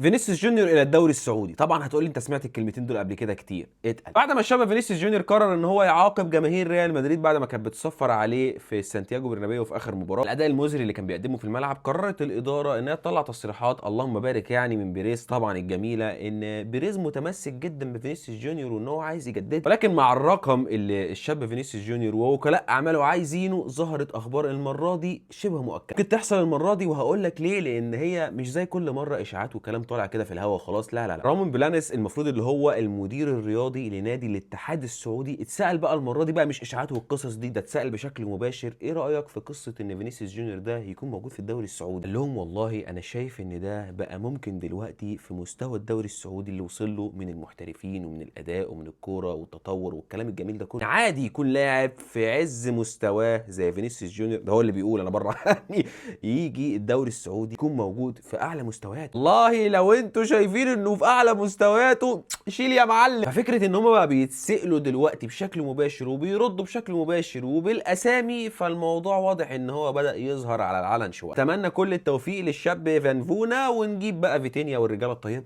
فينيسيوس جونيور الى الدوري السعودي. طبعا هتقول لي انت سمعت الكلمتين دول قبل كده كتير، اتقل. بعد ما الشاب فينيسيوس جونيور قرر ان هو يعاقب جماهير ريال مدريد بعد ما كانت بتصفر عليه في سانتياغو برنابيو في اخر مباراه، الاداء المزري اللي كان بيقدمه في الملعب، قررت الاداره انها تطلع تصريحات اللهم بارك يعني من بيريز طبعا الجميله، ان بيريز متمسك جدا بفينيسيوس جونيور وان هو عايز يجدد، ولكن مع الرقم اللي الشاب فينيسيوس جونيور ووكلاء اعماله عايزينه، ظهرت اخبار المره دي شبه مؤكده ممكن تحصل المره دي، وهقول لك ليه. لان هي مش زي كل مره اشاعات وكلام طالع كده في الهوا وخلاص، لا لا لا. رامون بلانس المفروض اللي هو المدير الرياضي لنادي الاتحاد السعودي اتسال بقى المره دي، بقى مش اشاعات والقصص دي، ده اتسال بشكل مباشر: ايه رايك في قصه ان فينيسيوس جونيور ده يكون موجود في الدوري السعودي؟ قال لهم: والله انا شايف ان ده بقى ممكن دلوقتي في مستوى الدوري السعودي اللي وصل له من المحترفين ومن الاداء ومن الكوره والتطور والكلام الجميل ده كله، عادي يكون لاعب في عز مستواه زي فينيسيوس جونيور ده، هو اللي بيقول انا بره يعني، يجي الدوري السعودي يكون موجود في اعلى مستوياته. والله لو انتوا شايفين انه في اعلى مستوياته، شيل يا معلم. ففكره ان هم بقى بيتسالوا دلوقتي بشكل مباشر وبيردوا بشكل مباشر وبالاسامي، فالموضوع واضح ان هو بدا يظهر على العلن شويه. اتمنى كل التوفيق للشاب فان فونا، ونجيب بقى فيتينيا والرجاله الطيبه.